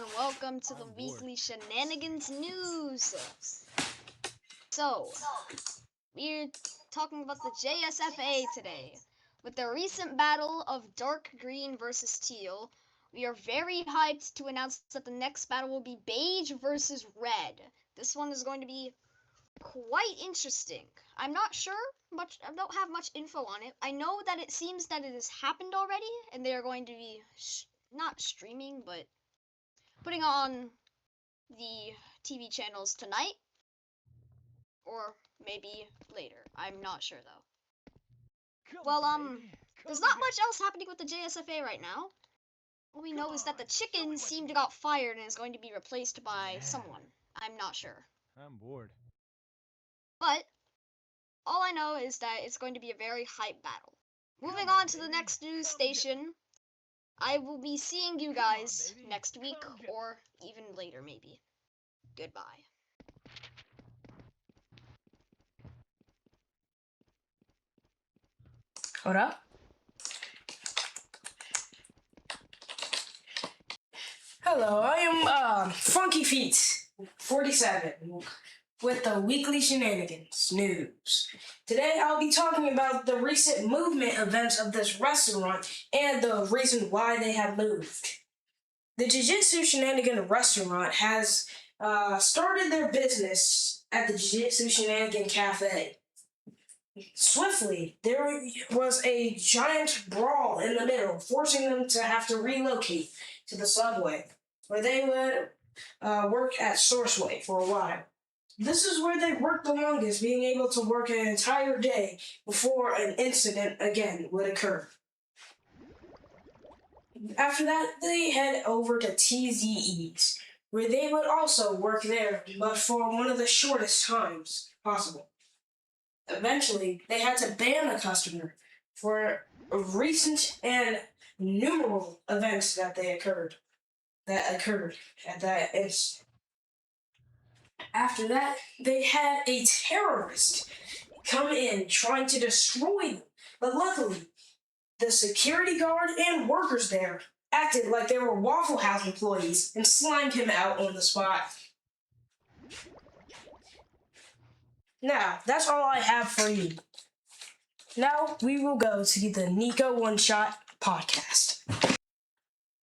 everyone, welcome to the weekly shenanigans news. So, we're talking about the JSFA today. With the recent battle of dark green versus teal, we are very hyped to announce that the next battle will be beige versus red. This one is going to be quite interesting. I'm not sure much, I don't have much info on it. I know that it seems that it has happened already, and they are going to be not streaming, but putting on the TV channels tonight, or maybe later. I'm not sure though. Well, there's not much else happening with the JSFA right now. All we know is that the chicken seemed to got fired and is going to be replaced by someone. I'm not sure. I'm bored. But all I know is that it's going to be a very hype battle. Moving on to the next news station. I will be seeing you guys next week or even later maybe. Goodbye. Hold up. Hello, I am Funky Feet 47 with the weekly shenanigans news. Today I'll be talking about the recent movement events of this restaurant and the reason why they have moved. The Jiu-Jitsu Shenanigan restaurant has started their business at the Jiu-Jitsu Shenanigan Cafe. Swiftly, there was a giant brawl in the middle, forcing them to have to relocate to the subway, where they would work at Sourceway for a while. This is where they worked the longest, being able to work an entire day before an incident again would occur. After that, they head over to TZE's, where they would also work there, but for one of the shortest times possible. Eventually, they had to ban a customer for recent and numerous events that occurred at that incident. After that, they had a terrorist come in trying to destroy them, but luckily, the security guard and workers there acted like they were Waffle House employees and slimed him out on the spot. Now, that's all I have for you. Now we will go to the Nico One Shot podcast.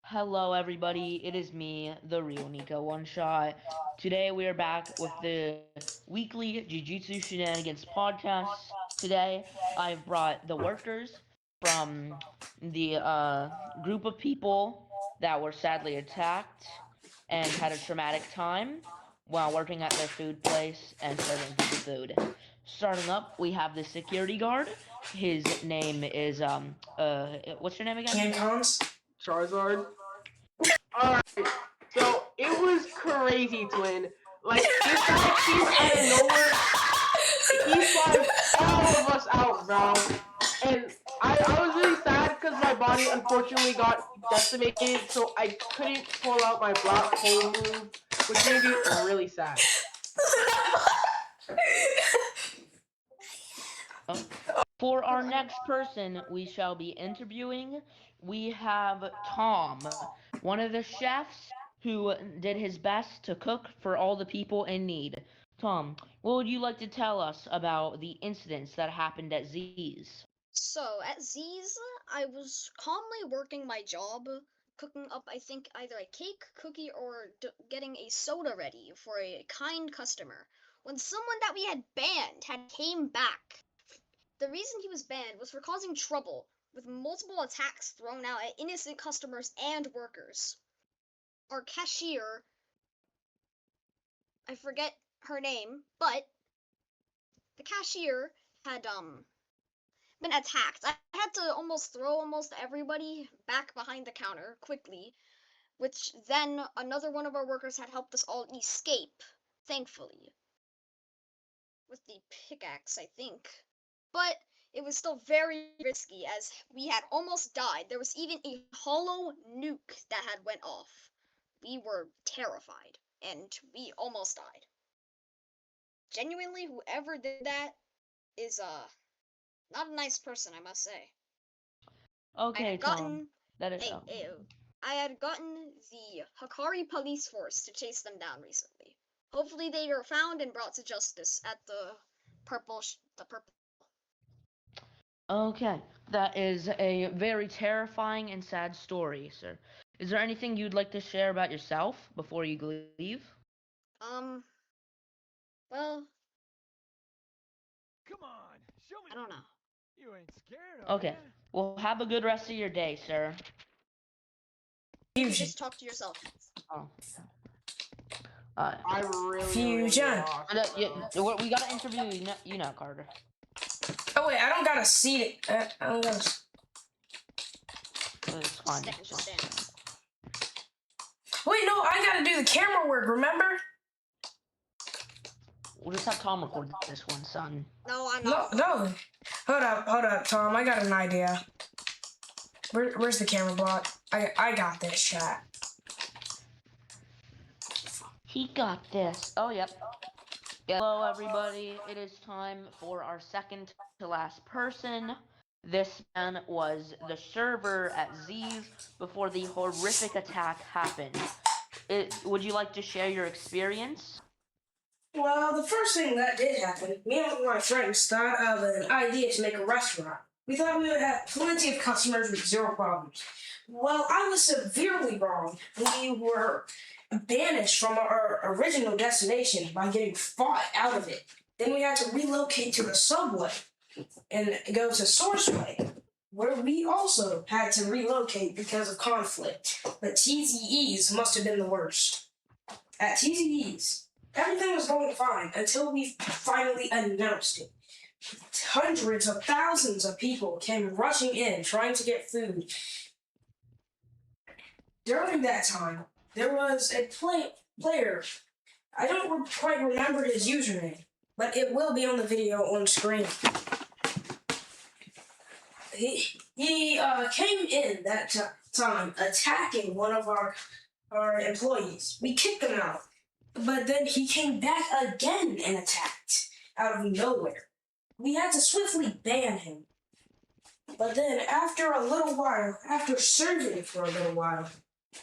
Hello, everybody. It is me, the real Nico One Shot. Today we are back with the weekly Jiu-Jitsu Shenanigans podcast. Today I've brought the workers from the group of people that were sadly attacked and had a traumatic time while working at their food place and serving people food. Starting up, we have the security guard. His name is what's your name again? Cancons? Charizard. Alright, so it was crazy, twin. Like, this guy came out of nowhere. He swiped all of us out, bro. And I was really sad because my body unfortunately got decimated, so I couldn't pull out my black hole move, which made me really sad. For our next person we shall be interviewing, we have Tom, one of the chefs who did his best to cook for all the people in need. Tom, what would you like to tell us about the incidents that happened at Z's? So, at Z's, I was calmly working my job, cooking up, I think, either a cake, cookie, or getting a soda ready for a kind customer, when someone that we had banned had came back. The reason he was banned was for causing trouble, with multiple attacks thrown out at innocent customers and workers. Our cashier, I forget her name, but the cashier had, been attacked. I had to almost throw almost everybody back behind the counter quickly, which then another one of our workers had helped us all escape, thankfully. With the pickaxe, I think. But it was still very risky as we had almost died. There was even a hollow nuke that had went off. We were terrified and we almost died. Genuinely, whoever did that is not a nice person, I must say. I Okay, had Tom. gotten That is. hey, I had gotten the Hikari police force to chase them down recently. Hopefully they are found and brought to justice at the purple. Okay, that is a very terrifying and sad story, sir. Is there anything you'd like to share about yourself before you leave? Um. Well, Come on, show me. I don't know. You ain't scared, are Okay, ya? well, have a good rest of your day, sir. You can Fusion. just talk to yourself. Oh. I really Fusion. lost, We gotta interview you now, Carter. Oh wait, I don't got a seat. I don't got a... It's fine. Stand. Wait, no, I gotta do the camera work, remember? We'll just have Tom record this one, son. No, I'm No, not. no. Hold up, Tom. I got an idea. Where's the camera block? I got this shot. He got this. Oh, yep. Hello, everybody. It is time for our second to last person. This man was the server at Z's before the horrific attack happened. Would you like to share your experience? Well, the first thing that did happen, me and my friends thought of an idea to make a restaurant. We thought we would have plenty of customers with zero problems. Well, I was severely wrong. We were banished from our original destination by getting fought out of it. Then we had to relocate to the subway and go to Sourceway, where we also had to relocate because of conflict. But TZE's must have been the worst. At TZE's, everything was going fine until we finally announced it. Hundreds of thousands of people came rushing in trying to get food. During that time, there was a player. I don't quite remember his username, but it will be on the video on screen. He came in that time attacking one of our employees. We kicked him out. But then he came back again and attacked out of nowhere. We had to swiftly ban him. But then after serving for a little while,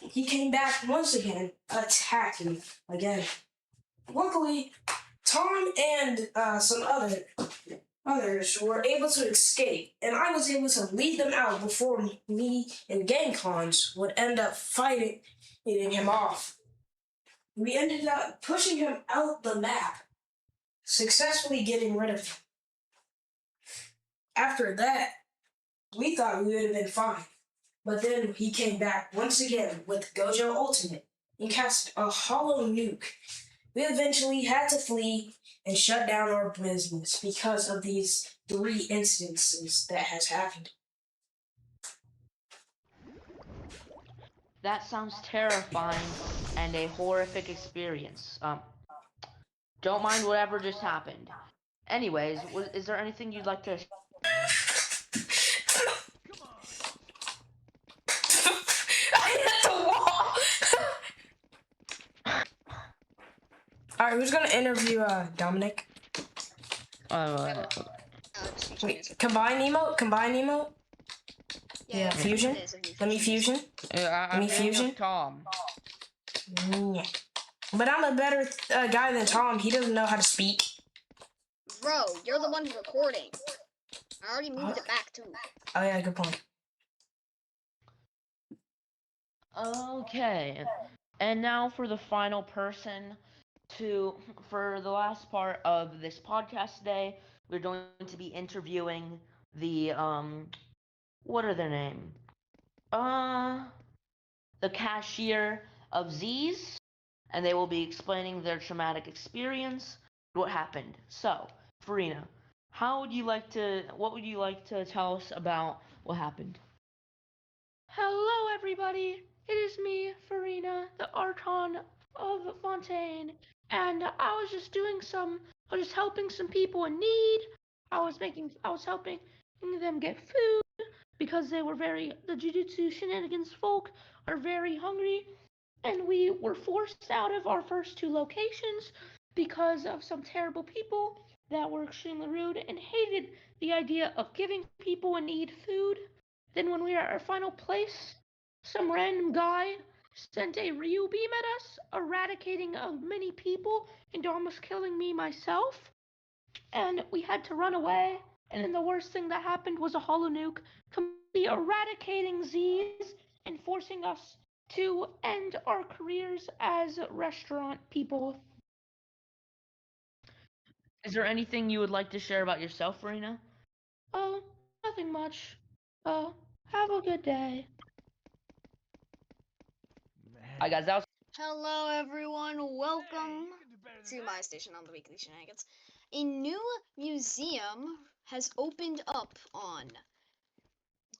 he came back once again, attacking again. Luckily, Tom and some others were able to escape, and I was able to lead them out before me and gang cons would end up fighting him off. We ended up pushing him out the map, successfully getting rid of him. After that, we thought we would have been fine. But then he came back once again with Gojo Ultimate and cast a hollow nuke. We eventually had to flee and shut down our business because of these 3 incidences that has happened. That sounds terrifying and a horrific experience. Don't mind whatever just happened. Anyways, is there anything you'd like to... I hit the wall! Alright, who's gonna interview Dominic? Wait, combine emote? Yeah, fusion? Let me fusion. I'm fusion? Tom. Yeah. But I'm a better guy than Tom. He doesn't know how to speak. Bro, you're the one recording. I already moved it back too. Oh yeah, good point. Okay. And now for the final person for the last part of this podcast today, we're going to be interviewing the, what are their name? The cashier of Z's, and they will be explaining their traumatic experience, what happened. So, Farina, what would you like to tell us about what happened? Hello, everybody. It is me, Farina, the Archon of Fontaine, and I was just helping some people in need. I was helping them get food because the Jujutsu Shenanigans folk are very hungry, and we were forced out of our first 2 locations because of some terrible people that were extremely rude and hated the idea of giving people in need food. Then when we were at our final place, some random guy sent a Ryu beam at us, eradicating many people and almost killing me myself. And we had to run away. And then the worst thing that happened was a hollow nuke completely eradicating Z's and forcing us to end our careers as restaurant people. Is there anything you would like to share about yourself, Rena? Oh, nothing much. Have a good day. Hi guys, that was Hello everyone, welcome Hey, you can do better than to that. my station on the Weekly Shenanigans. A new museum has opened up on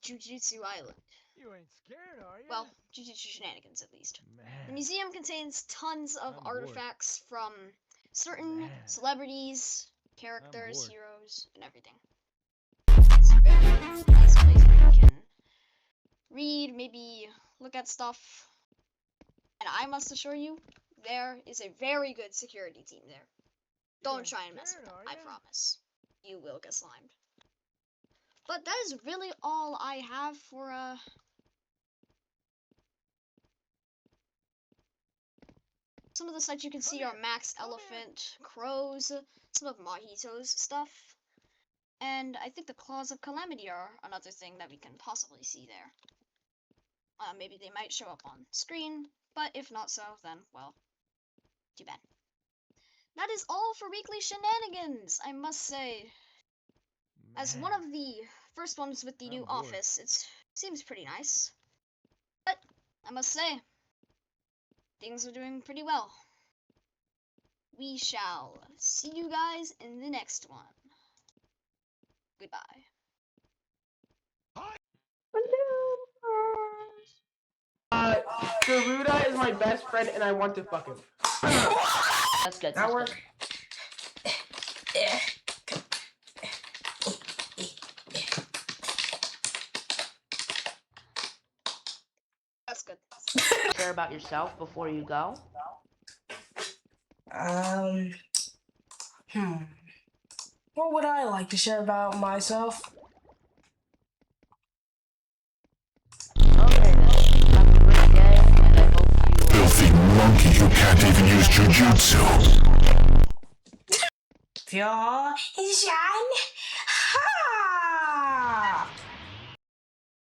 Jujutsu Island. You ain't scared, are you? Well, Jujutsu Shenanigans at least. The Man. museum contains tons of I'm bored. artifacts from certain Man. celebrities, characters, bored. heroes, and everything. It's a very nice place where you can read, maybe look at stuff. And I must assure you, there is a very good security team there. Don't ain't try and mess scared, with them, are I ya? promise. You will get slimed. But that is really all I have for some of the sites you can see are Max Elephant, Crows, some of Mahito's stuff. And I think the Claws of Calamity are another thing that we can possibly see there. Maybe they might show up on screen, but if not so, then, well, too bad. That is all for Weekly Shenanigans, I must say. As one of the first ones with the new I'm bored. office, it seems pretty nice. But, I must say, things are doing pretty well. We shall see you guys in the next one. Goodbye. Garuda is my best friend, and I want to fuck him. that's good. That That's work? good. Yeah. That's good. Share about yourself before you go. What would I like to share about myself? Okay then. Have a great day, and I hope you. Filthy monkey who can't even use jujutsu. Pure Jean